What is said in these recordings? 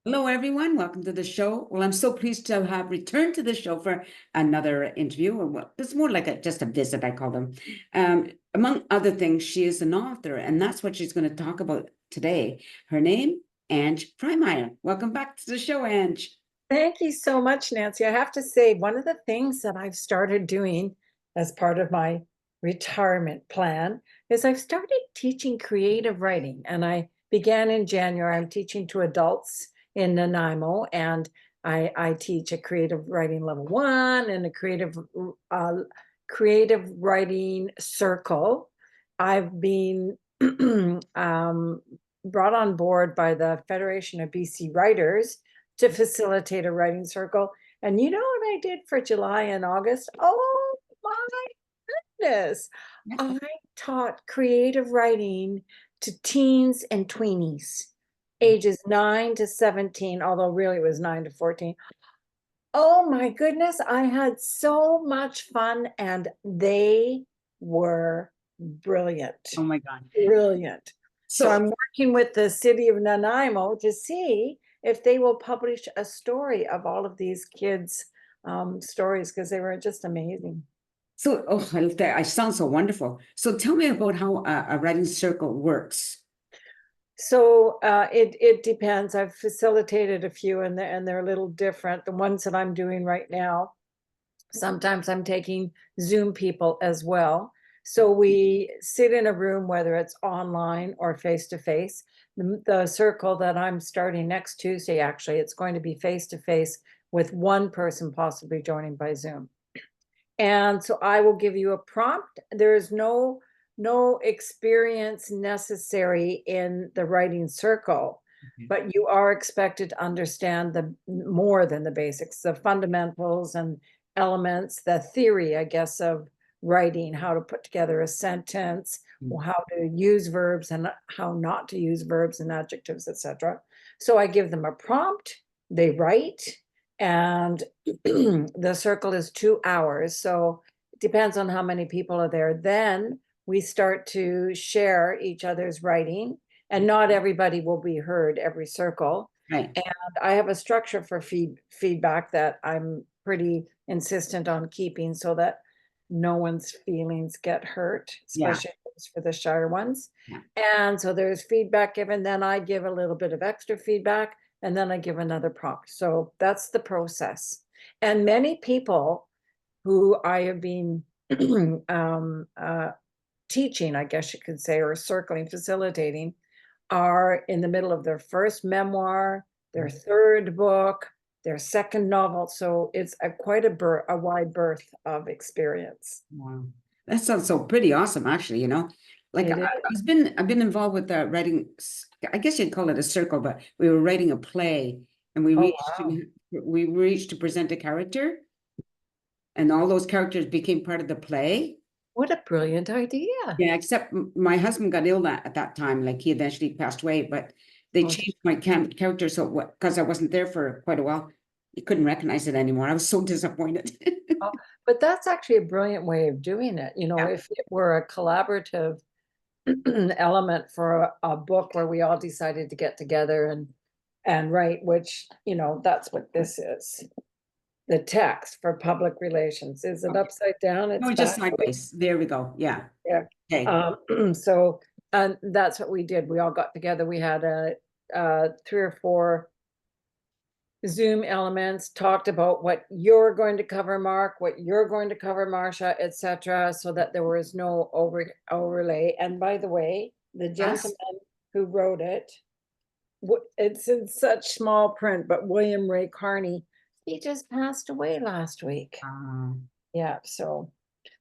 Hello, everyone. Welcome to the show. Well, I'm so pleased to have returned to the show for another interview. Well, it's more like just a visit, I call them. Among other things, she is an author, and that's what she's going to talk about today. Her name, Ange Frymire. Welcome back to the show, Ange. Thank you so much, Nancy. I have to say, one of the things that I've started doing as part of my retirement plan is I've started teaching creative writing. And I began in January. I'm teaching to adults in Nanaimo, and I teach a creative writing level 1 and a creative writing circle. I've been brought on board by the Federation of BC Writers to facilitate a writing circle. And you know what I did for July and August? Oh my goodness. I taught creative writing to teens and tweenies, ages 9 to 17, although really it was 9 to 14. Oh my goodness, I had so much fun and they were brilliant. Oh my God. Brilliant. So So, I'm working with the city of Nanaimo to see if they will publish a story of all of these kids' stories because they were just amazing. I sound so wonderful. So tell me about how a writing circle works. So it depends. I've facilitated a few and they're a little different. The ones that I'm doing right now, sometimes I'm taking Zoom people as well. So we sit in a room, whether it's online or face to face. The circle that I'm starting next Tuesday, actually, it's going to be face to face with one person possibly joining by Zoom. And so I will give you a prompt. There is no experience necessary in the writing circle, but you are expected to understand the more than the basics, the fundamentals and elements, the theory, I guess, of writing, how to put together a sentence, how to use verbs and how not to use verbs and adjectives, etc. So I give them a prompt, they write, and the circle is 2 hours. So it depends on how many people are there. Then we start to share each other's writing, and not everybody will be heard every circle. Right. And I have a structure for feedback that I'm pretty insistent on keeping so that no one's feelings get hurt, Yeah. especially for the shyer ones. Yeah. And so there's feedback given, then I give a little bit of extra feedback, and then I give another prompt. So that's the process. And many people who I have been teaching, I guess you could say, or circling, facilitating, are in the middle of their first memoir, their third book, their second novel. So it's quite a wide berth of experience. Wow. That sounds so pretty awesome, actually, Like It is. I've been involved with writing, I guess you'd call it a circle, but we were writing a play and Oh, wow. we reached to present a character and all those characters became part of the play. What a brilliant idea. Yeah, except my husband got ill at that time, like he eventually passed away, but they Oh, changed my character so what because I wasn't there for quite a while. You couldn't recognize it anymore. I was so disappointed. oh, but that's actually a brilliant way of doing it. You know, Yeah. if it were a collaborative element for a book where we all decided to get together and write, which, that's what this is. The text for public relations. Is it Okay. upside down? No, It's just back. sideways. There we go. Yeah. Yeah. Okay. So, and that's what we did. We all got together. We had 3 or 4 Zoom elements, talked about what you're going to cover, Mark, what you're going to cover, Marcia, etc., so that there was no overlay. And by the way, the Us? gentleman who wrote it, it's in such small print, but William Ray Carney, he just passed away last week. Yeah, so,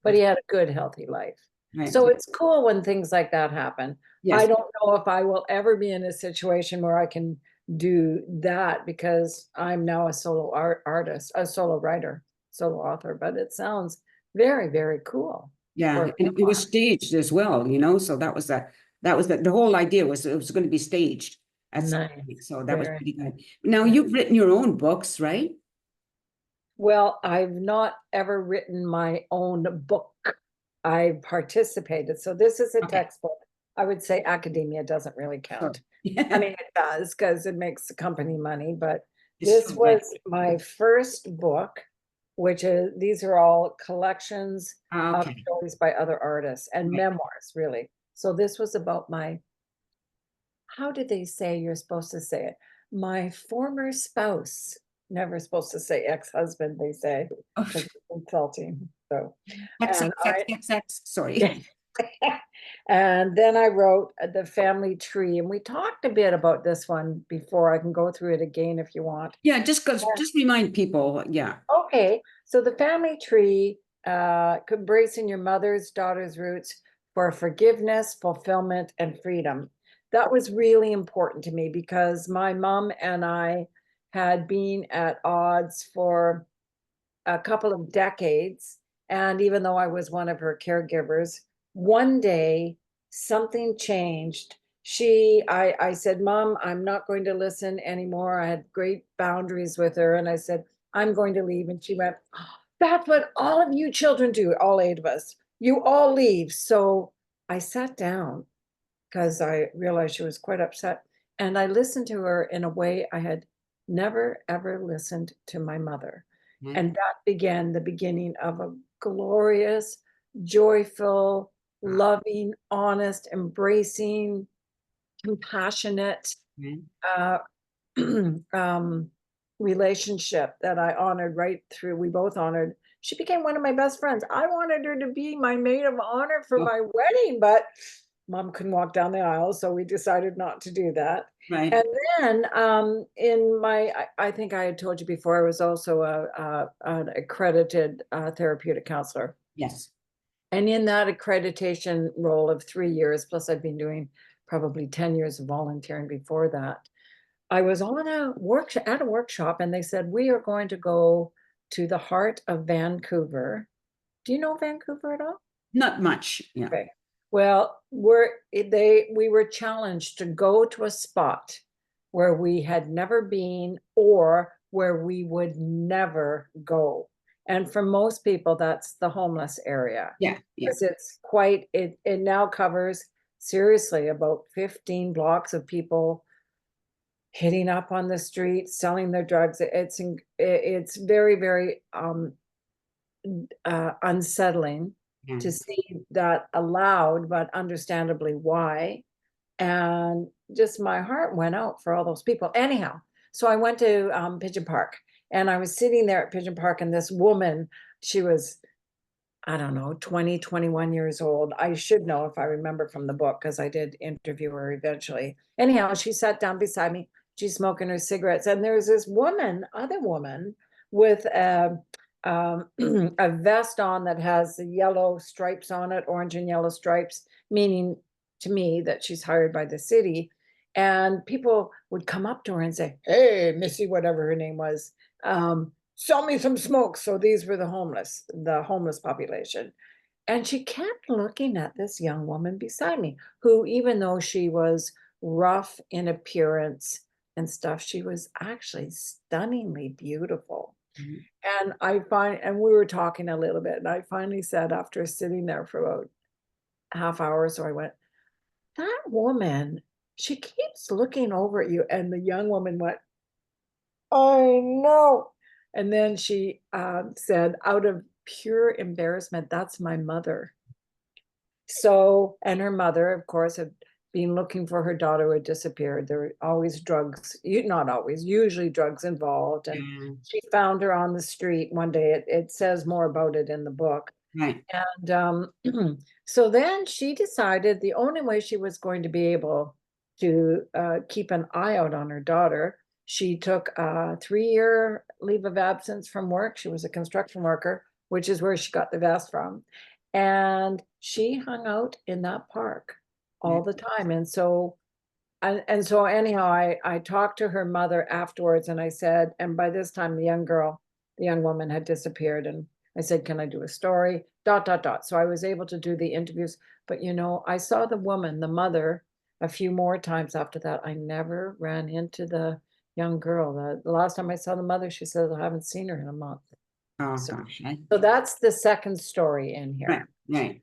but he had a good, healthy life. Right. So it's cool when things like that happen. I Yes. don't know if I will ever be in a situation where I can do that because I'm now a solo artist, a solo writer, solo author, but it sounds very, very cool. Yeah. For And it was staged as well, so the whole idea was it was going to be staged at some point. nice, So that was very pretty good. nice. Now Yeah. you've written your own books, right? Well, I've not ever written my own book. I participated. So this is a Okay. textbook. I would say academia doesn't really Sure. count. I mean, it does, because it makes the company money, but It's this so good. was my first book, which is, these are all collections of Okay. stories by other artists and Right. memoirs, really. So this was about my, how did they say you're supposed to say it? My former spouse, never supposed to say ex-husband, they say, Oh, because it's insulting, so. X, And X, X, X, X, I, sorry. and then I wrote The Family Tree, and we talked a bit about this one before. I can go through it again if you want. Yeah, just remind people, yeah. Okay, so The Family Tree, embracing your mother's, daughter's roots for forgiveness, fulfillment, and freedom. That was really important to me because my mom and I had been at odds for a couple of decades. And even though I was one of her caregivers, one day something changed. I said, Mom, I'm not going to listen anymore. I had great boundaries with her. And I said, I'm going to leave. And she went, that's what all of you children do, all 8 of us. You all leave. So I sat down because I realized she was quite upset. And I listened to her in a way I had never, ever listened to my mother. Mhm. And that began the beginning of a glorious, joyful, loving, honest, embracing, compassionate Mhm. uh, relationship that I honored right through. We both honored. She became one of my best friends. I wanted her to be my maid of honor for Oh, my wedding, but Mom couldn't walk down the aisle, so we decided not to do that. right. And then in my, I think I had told you before, I was also an accredited therapeutic counselor. Yes. And in that accreditation role of 3 years, plus I've been doing probably 10 years of volunteering before that, I was on a workshop at a workshop, and they said, we are going to go to the heart of Vancouver. Do you know Vancouver at all? Not much, yeah. Okay. Well, we were challenged to go to a spot where we had never been or where we would never go. And for most people, that's the homeless area. Yeah, yeah. Because it's quite, it now covers seriously about 15 blocks of people hitting up on the street, selling their drugs. It's very, very unsettling Yeah. to see that aloud, but understandably why. And just my heart went out for all those people. Anyhow, so I went to Pigeon Park, and I was sitting there at Pigeon Park, and this woman, she was, I don't know, 20, 21 years old. I should know if I remember from the book because I did interview her eventually. Anyhow, she sat down beside me. She's smoking her cigarettes. And there's this other woman with a vest on that has the yellow stripes on it, orange and yellow stripes, meaning to me that she's hired by the city. And people would come up to her and say, hey, Missy, whatever her name was, sell me some smoke. So these were the homeless population. And she kept looking at this young woman beside me, who, even though she was rough in appearance and stuff, she was actually stunningly beautiful. Mhm. And we were talking a little bit, and I finally said, after sitting there for about half hour, so I went, that woman, she keeps looking over at you. And the young woman went, I know. And then she said, out of pure embarrassment, that's my mother. So, and her mother, of course, had been looking for her daughter who had disappeared. There were always drugs, not always, usually drugs involved. And Yeah, she found her on the street one day. It says more about it in the book. right. And so then she decided the only way she was going to be able to keep an eye out on her daughter, she took a 3-year leave of absence from work. She was a construction worker, which is where she got the vest from. And she hung out in that park Yeah. all the time. And so anyhow, I talked to her mother afterwards, and I said, and by this time the young woman had disappeared. And I said, can I do a story? ... So I was able to do the interviews. But I saw the woman, the mother, a few more times after that. I never ran into the young girl. The last time I saw the mother, she says, I haven't seen her in a month. Oh, So, gosh. so that's the second story in Right, here. right.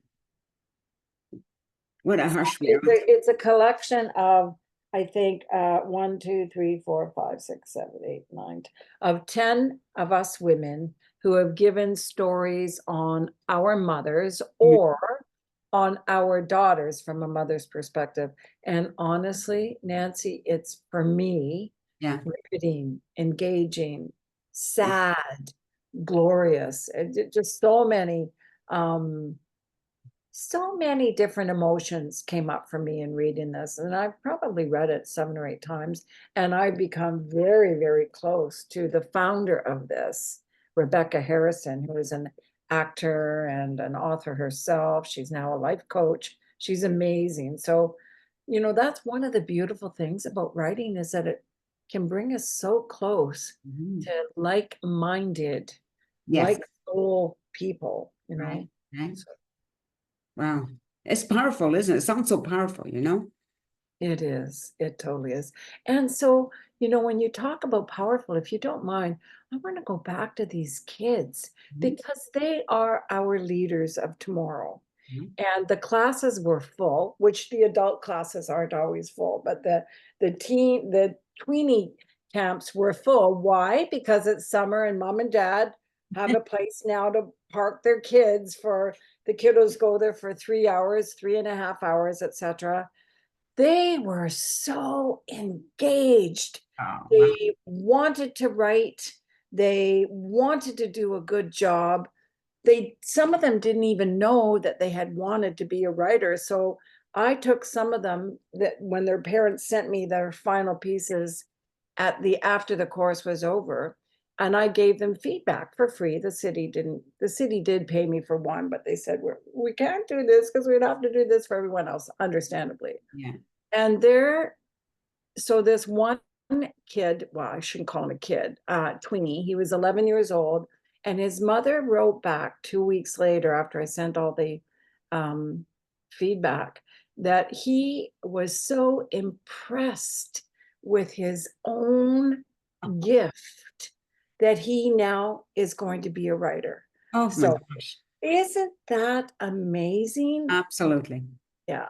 What a harsh It's reality. it's a collection of I think 1, 2, 3, 4, 5, 6, 7, 8, 9, of 10 of us women who have given stories on our mothers Mhm. or on our daughters from a mother's perspective. And honestly, Nancy, it's for me Yeah. riveting, engaging, sad, glorious, just um so many different emotions came up for me in reading this, and I've probably read it 7 or 8 times, and I've become very, very close to the founder of this, Rebecca Harrison, who is an actor and an author herself. She's now a life coach. She's amazing. So, that's one of the beautiful things about writing is that it can bring us so close Mhm. to like-minded, Yes. like soul people, Right. Right. So Wow. It's powerful, isn't it? It sounds so powerful, you know? it is. It totally is. And so, when you talk about powerful, if you don't mind, I want to go back to these kids Mhm. because they are our leaders of tomorrow. Mhm. And the classes were full, which the adult classes aren't always full, but the tweenie camps were full. Why? Because it's summer and mom and dad have a place now to park their kids for the kiddos go there for 3 hours, 3.5 hours, etc. They were so engaged. Oh, wow. They wanted to write. They wanted to do a good job. Some of them didn't even know that they had wanted to be a writer. So I took some of them that when their parents sent me their final pieces after the course was over, and I gave them feedback for free. The city did pay me for one, but they said we can't do this because we'd have to do this for everyone else, understandably. Yeah. And so this one kid, well, I shouldn't call him a kid, tweenie, he was 11 years old, and his mother wrote back 2 weeks later after I sent all the um, feedback that he was so impressed with his own gift that he now is going to be a writer. Oh my So gosh. isn't that amazing? Absolutely. Yeah.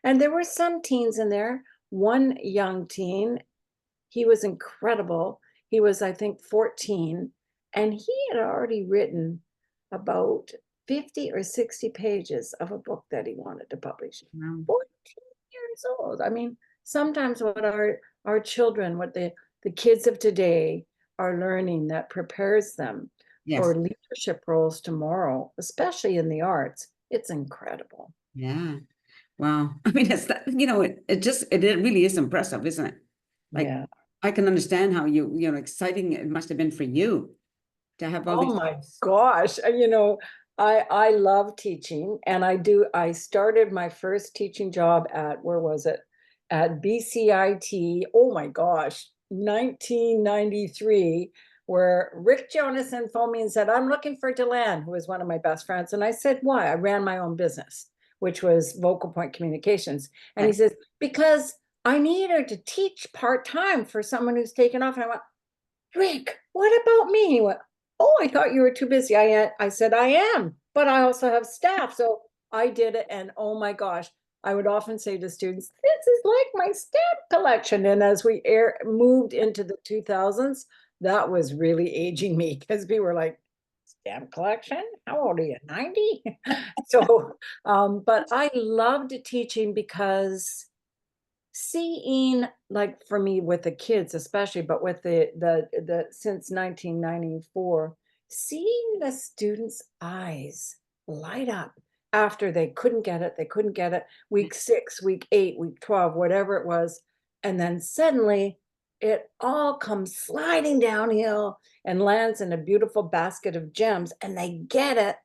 And there were some teens in there. One young teen, he was incredible. He was, I think, 14, and he had already written about 50 or 60 pages of a book that he wanted to publish. Wow. 14 years old. I mean, sometimes what our children, what the kids of today are learning that prepares them Yes. for leadership roles tomorrow, especially in the arts, it's incredible. Yeah. Wow. I mean, it's that, it really is impressive, isn't it? Like, Yeah. I can understand how exciting it must have been for you to have all Oh these. my gosh. I love teaching and I started my first teaching job where was it? At BCIT. Oh my gosh, 1993, where Rick Jonathan phoned me and said, I'm looking for Delanne, who was one of my best friends. And I said, why? I ran my own business, which was Vocal Point Communications. And he Right. says, because I need her to teach part-time for someone who's taken off. And I went, Rick, what about me? He went, oh, I thought you were too busy. I said, I am, but I also have staff. So I did it. And oh my gosh, I would often say to students, this is like my stamp collection. And as we moved into the 2000s, that was really aging me because we were like, stamp collection? How old are you? 90? So, but I loved teaching because seeing, like for me with the kids especially, but with the since 1994, seeing the students' eyes light up after they couldn't get it, week 6, week 8, week 12, whatever it was, and then suddenly it all comes sliding downhill and lands in a beautiful basket of gems and they get it.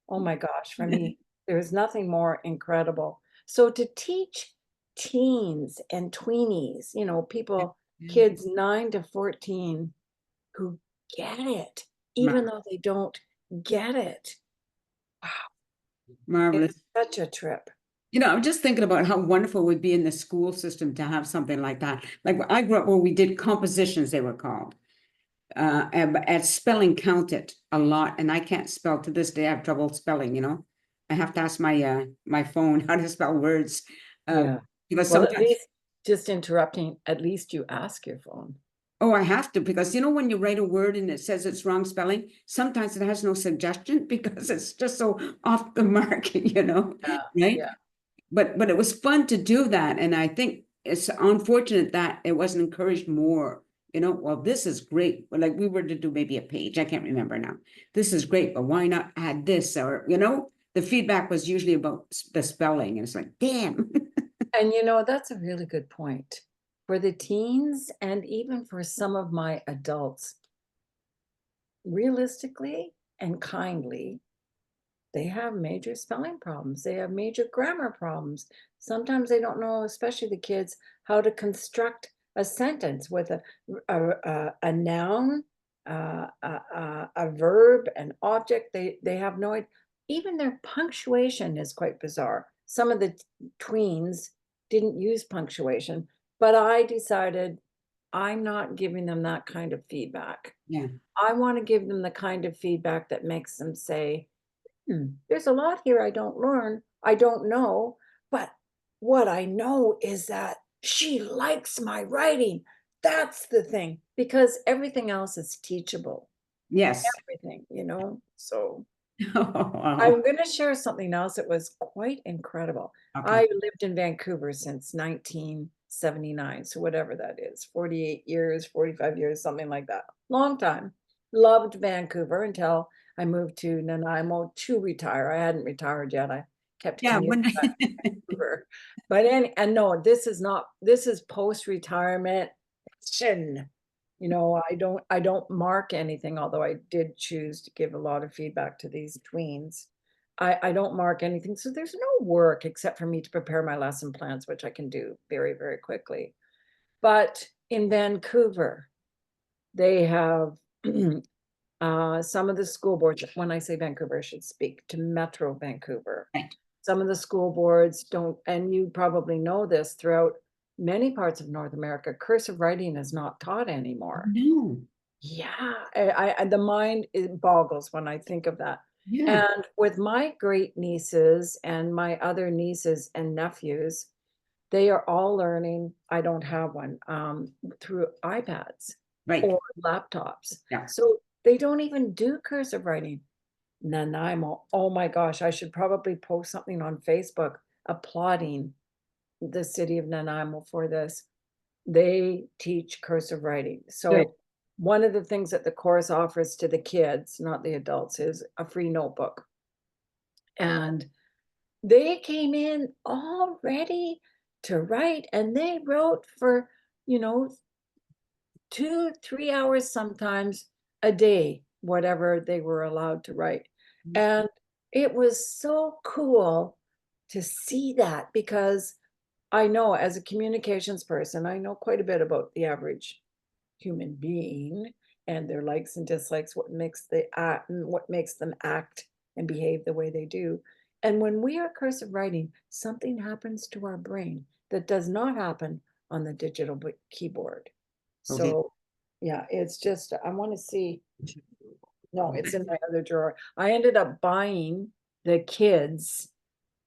Oh my gosh, for me there is nothing more incredible. So to teach teens and tweenies, people, Yeah. kids 9 to 14 who get it, even though they don't get it. Wow, Marvelous. it's such a trip. I'm just thinking about how wonderful it would be in the school system to have something like that. Like I grew up where we did compositions, they were called. At spelling counted a lot, and I can't spell to this day. I have trouble spelling. I have to ask my phone how to spell words. Yeah. Because Well, at sometimes, least just interrupting, at least you ask your phone. Oh, I have to, because you know, when you write a word and it says it's wrong spelling, sometimes it has no suggestion because it's just so off the mark, you know, right? Yeah. But it was fun to do that, and I think it's unfortunate that it wasn't encouraged more. You know, well, this is great. But like we were to do maybe a page, I can't remember now. This is great, but why not add this? Or you know, the feedback was usually about the spelling, and it's like, damn. And that's a really good point. For the teens and even for some of my adults, realistically and kindly, they have major spelling problems. They have major grammar problems. Sometimes they don't know, especially the kids, how to construct a sentence with a noun, a verb, an object. They have no idea. Even their punctuation is quite bizarre. Some of the tweens didn't use punctuation, but I decided I'm not giving them that kind of feedback. Yeah. I want to give them the kind of feedback that makes them say, there's a lot here I don't know, but what I know is that she likes my writing. That's the thing, because everything else is teachable, Yes. everything, so. Wow. I'm gonna share something else that was quite incredible. I Okay. lived in Vancouver since 1979, so whatever that is, 48 years, 45 years, something like that. Long time. Loved Vancouver until I moved to Nanaimo to retire. I hadn't retired yet. I kept Yeah. commuting When back to Vancouver. But and no, this is post-retirement. I don't mark anything, although I did choose to give a lot of feedback to these tweens. I don't mark anything, so there's no work except for me to prepare my lesson plans, which I can do very, very quickly. But in Vancouver, they have some of the school boards, when I say Vancouver, I should speak to Metro Vancouver. right. Some of the school boards don't, and you probably know this, throughout many parts of North America, cursive writing is not taught anymore. No. Yeah, the mind, it boggles when I think of that. Yeah. And with my great nieces and my other nieces and nephews, they are all learning, I don't have one, through iPads Right. or laptops. Yeah. So they don't even do cursive writing. Nanaimo, oh my gosh, I should probably post something on Facebook applauding the city of Nanaimo for this. They teach cursive writing. Good. So one of the things that the course offers to the kids, not the adults, is a free notebook. And they came in all ready to write, and they wrote for, you know, 2, 3 hours sometimes a day, whatever they were allowed to write. And it was so cool to see that, because I know, as a communications person, I know quite a bit about the average human being and their likes and dislikes, what makes them act and behave the way they do. And when we are cursive writing, something happens to our brain that does not happen on the digital keyboard. Okay. So yeah, it's just, I want to see. No, it's in my other drawer. I ended up buying the kids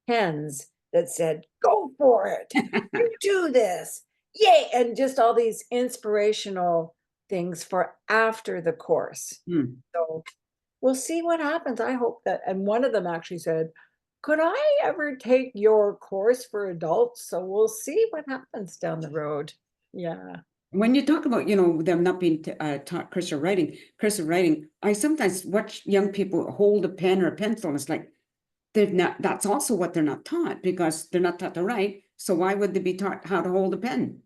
pens that said, "Go for it, you do this, yay!" And just all these inspirational things for after the course. Hmm. So we'll see what happens. I hope that, and one of them actually said, "Could I ever take your course for adults?" So we'll see what happens down the road. Yeah. When you talk about, you know, them not being taught cursive writing, I sometimes watch young people hold a pen or a pencil, and it's like they're not. That's also what they're not taught, because they're not taught to write. So why would they be taught how to hold a pen?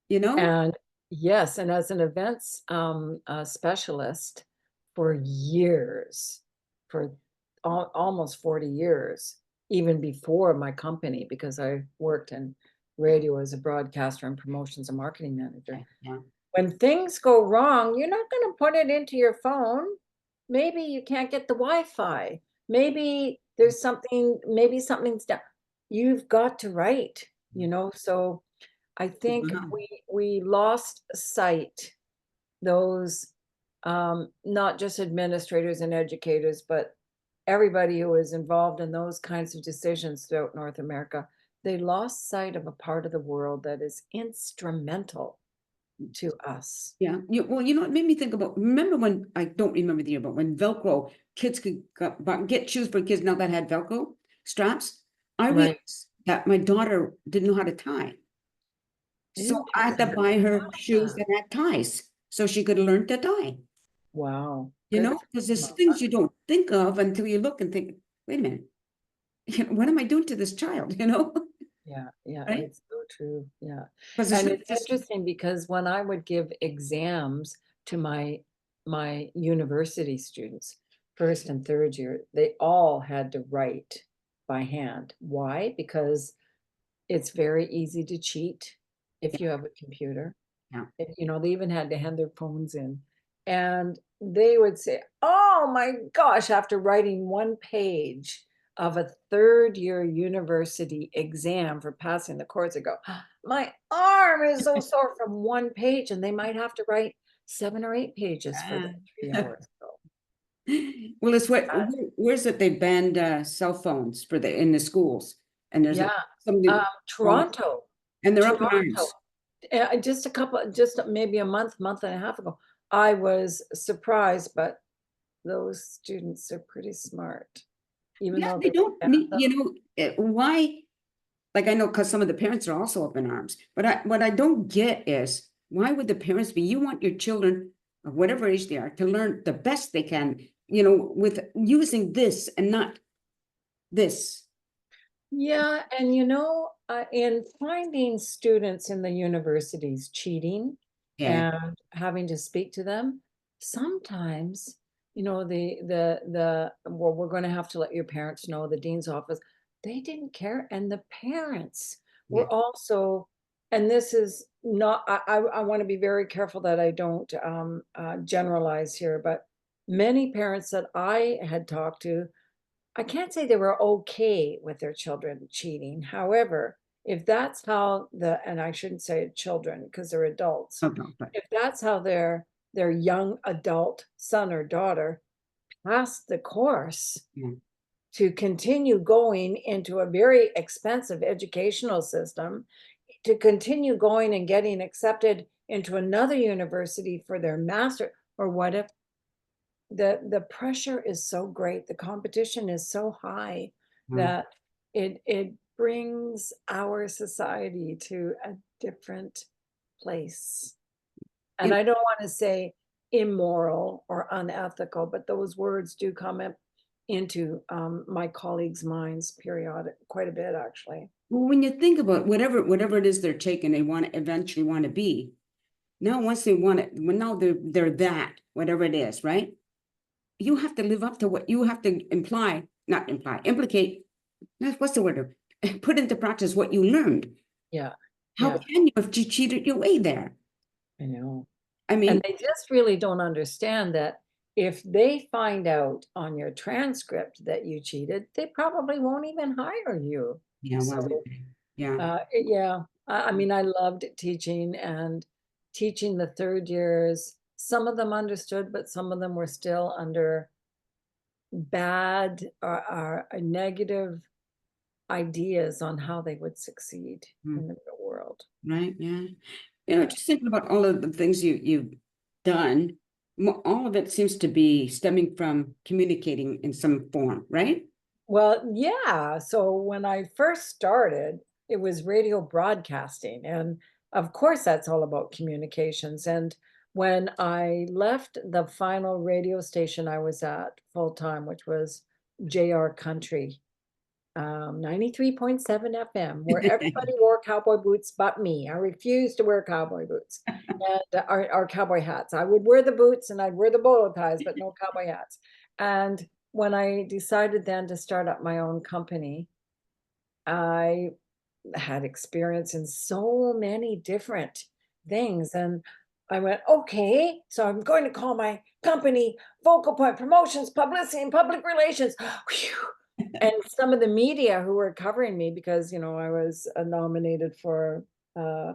You know? And yes, and as an events specialist for years, for almost 40 years, even before my company, because I worked in radio as a broadcaster and promotions and marketing manager. Yeah. When things go wrong, you're not going to put it into your phone. Maybe you can't get the Wi-Fi. Maybe maybe something's down. You've got to write, so I think Wow. we lost sight, those not just administrators and educators, but everybody who is involved in those kinds of decisions throughout North America. they lost sight of a part of the world that is instrumental to us. Yeah. Well, it made me think about, remember when, I don't remember the year, but when Velcro, kids could get shoes for kids now that had Velcro straps. I Right. realized that my daughter didn't know how to tie. So I had to Interesting. buy her shoes Ah, that had ties so she could learn to tie. wow. Good for Because you, there's Mama. things you don't think of until you look and think, wait a minute, what am I doing to this child? Yeah, yeah, Right? it's so true. Yeah. Because it's And not it's just, interesting because when I would give exams to my university students, first and third year, they all had to write by hand. Why? Because it's very easy to cheat if you have a computer. yeah, They even had to hand their phones in. And they would say, oh my gosh, after writing one page of a third year university exam for passing the course, they go, my arm is so sore from one page. And they might have to write 7 or 8 pages for the yeah. 3 hours. So, Well, it's uh, where's it they banned cell phones in the schools, and there's yeah. some of the oh, Toronto, and they're up in Toronto. arms. Just maybe a month and a half ago, I was surprised, but those students are pretty smart, even Yeah, though they they don't banned need, them. why? Like I know because some of the parents are also up in arms, but what I don't get is why would the parents be? You want your children of whatever age they are to learn the best they can, with using this and not this. Yeah, and in finding students in the universities cheating Yeah, and having to speak to them, sometimes, well, we're going to have to let your parents know, the dean's office, they didn't care. And the parents yeah, were also, and this is not, I want to be very careful that I don't generalize here, but many parents that I had talked to, I can't say they were okay with their children cheating. However, if that's how and I shouldn't say children because they're adults, okay, but if that's how their young adult son or daughter passed the course yeah, to continue going into a very expensive educational system, to continue going and getting accepted into another university for their master, or what if the pressure is so great, the competition is so high mm, that it brings our society to a different place. And you I don't want to say immoral or unethical, but those words do come up into my colleagues' minds periodic quite a bit, actually. well, when you think about whatever it is they're taking, they want to eventually want to be. Now, once they want it, when now they're that whatever it is, right? You have to live up to what you have to not imply, implicate. What's the word? Put into practice what you learned. Yeah, How yeah, can you if you cheated your way there? I know. I And mean, they just really don't understand that if they find out on your transcript that you cheated, they probably won't even hire you. yeah, why would So, they? Yeah, yeah, I mean, I loved teaching and teaching the third years. Some of them understood, but some of them were still under bad or negative ideas on how they would succeed mm, in the real world. right, yeah. Yeah. Just thinking about all of the things you've done, all of it seems to be stemming from communicating in some form, right? Well, yeah. So when I first started, it was radio broadcasting. And of course, that's all about communications. And when I left the final radio station I was at full time, which was JR Country, 93.7 FM, where everybody wore cowboy boots but me. I refused to wear cowboy boots and our cowboy hats. I would wear the boots and I'd wear the bolo ties, but no cowboy hats. And when I decided then to start up my own company, I had experience in so many different things. And I went, okay, so I'm going to call my company Focal Point Promotions, Publicity, and Public Relations. Whew. And some of the media who were covering me, because I was nominated for uh,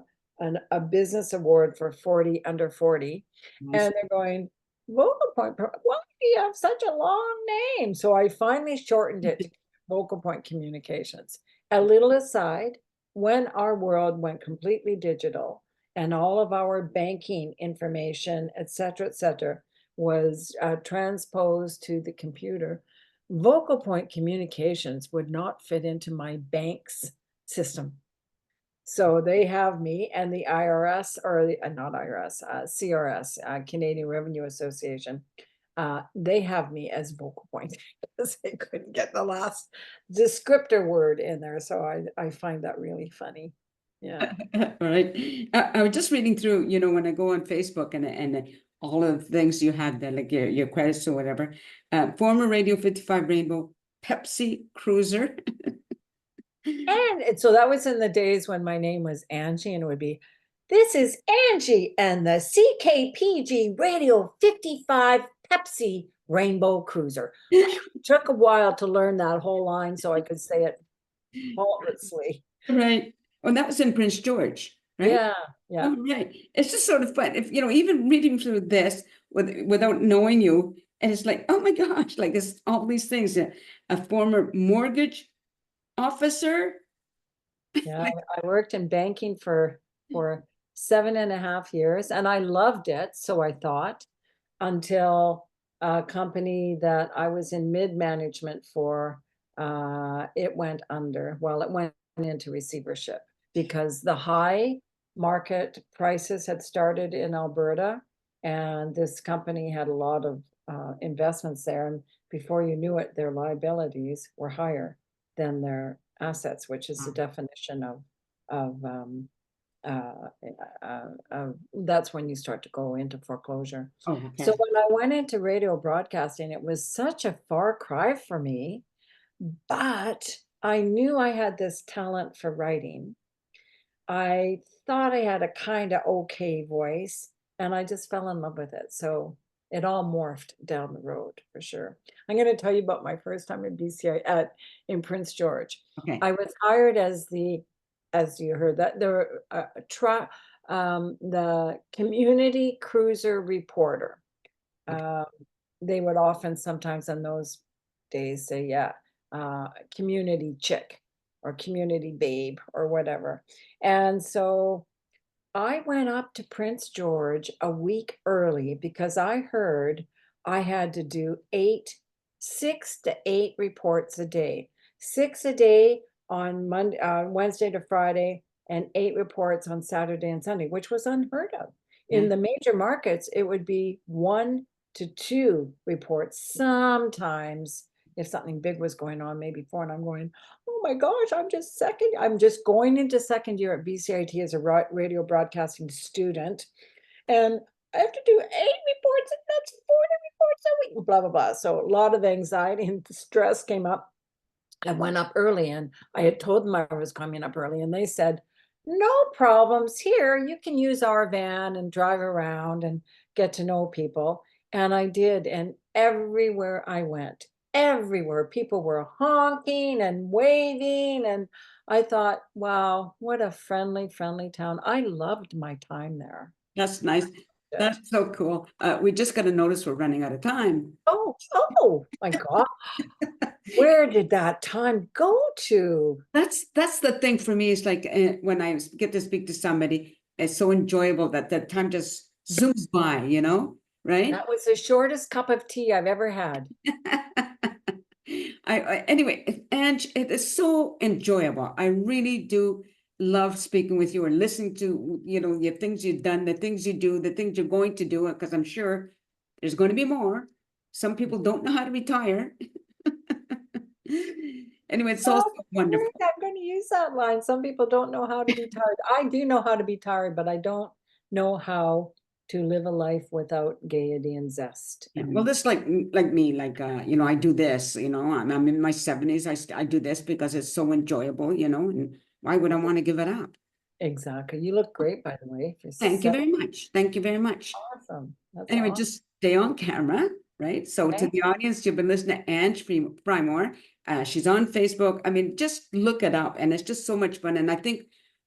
a business award for 40 under 40, Nice. and they're going, Vocal Point, why do you have such a long name? So I finally shortened it to Vocal Point Communications. A little aside, when our world went completely digital and all of our banking information, et cetera, was transposed to the computer, Vocal Point Communications would not fit into my bank's system. So they have me, and the IRS, or the, not IRS, CRS, Canadian Revenue Association, they have me as Vocal Point because they couldn't get the last descriptor word in there. So I find that really funny. Yeah. Right. I was just reading through, you know, when I go on Facebook and all of the things you had there, like your credits or whatever. Former Radio 55 Rainbow Pepsi Cruiser. And so that was in the days when my name was Angie, and it would be, this is Angie and the CKPG Radio 55 Pepsi Rainbow Cruiser. It took a while to learn that whole line so I could say it faultlessly. Right. Well, that was in Prince George, right? Yeah, yeah. Oh, right. It's just sort of fun. If, you know, even reading through this without knowing you, and it's like, oh my gosh, like it's all these things. A former mortgage officer. Yeah, I worked in banking for 7.5 years, and I loved it, so I thought, until a company that I was in mid-management for, it went under. Well, it went into receivership because the high market prices had started in Alberta, and this company had a lot of investments there, and before you knew it, their liabilities were higher than their assets, which is the definition of that's when you start to go into foreclosure. Oh, okay. So when I went into radio broadcasting, it was such a far cry for me, but I knew I had this talent for writing. I thought I had a kind of okay voice, and I just fell in love with it. So it all morphed down the road for sure. I'm going to tell you about my first time in BCI in Prince George. Okay. I was hired as you heard, that the community cruiser reporter. They would often sometimes in those days say, yeah, community chick or community babe or whatever. And so I went up to Prince George a week early because I heard I had to do 6 to 8 reports a day, 6 a day on Monday, Wednesday to Friday, and 8 reports on Saturday and Sunday, which was unheard of. In the major markets, it would be 1 to 2 reports. Sometimes, if something big was going on, maybe 4, and I'm going, oh my gosh, I'm just going into second year at BCIT as a radio broadcasting student. And I have to do 8 reports, and that's 40 reports a week, blah, blah, blah. So a lot of anxiety and stress came up. I went up early, and I had told them I was coming up early, and they said, no problems here. You can use our van and drive around and get to know people. And I did. And everywhere I went, everywhere, people were honking and waving. And I thought, wow, what a friendly, friendly town. I loved my time there. That's nice. That's so cool. We just got to notice we're running out of time. Oh my God. Where did that time go to? That's the thing for me. Is like when I get to speak to somebody, it's so enjoyable that the time just zooms by, you know, right? That was the shortest cup of tea I've ever had. Anyway, Ange, it is so enjoyable. I really do love speaking with you or listening to, you know, the things you've done, the things you do, the things you're going to do, because I'm sure there's going to be more. Some people don't know how to retire. Anyway, it's also wonderful. I'm going to use that line. Some people don't know how to be tired. I do know how to be tired, but I don't know how to live a life without gaiety and zest. Yeah, well, this like me, like you know, I do this, you know, I'm in my 70s. I do this because it's so enjoyable, you know, and why would I want to give it up? Exactly. You look great, by the way. Thank you very much. Thank you very much. Awesome. That's Anyway, awesome. just stay on camera, right? So to Okay. the audience, you've been listening to Ange Frymire. She's on Facebook. I mean, just look it up, and it's just so much fun. And I think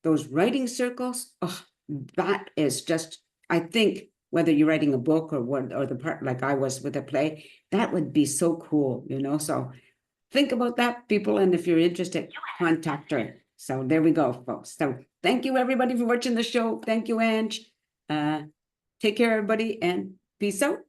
those writing circles, oh, that is just, I think whether you're writing a book or what, or the part like I was with a play, that would be so cool, you know? So think about that, people, and if you're interested, contact her. So there we go, folks. So thank you, everybody, for watching the show. Thank you, Ange. Take care, everybody, and peace out.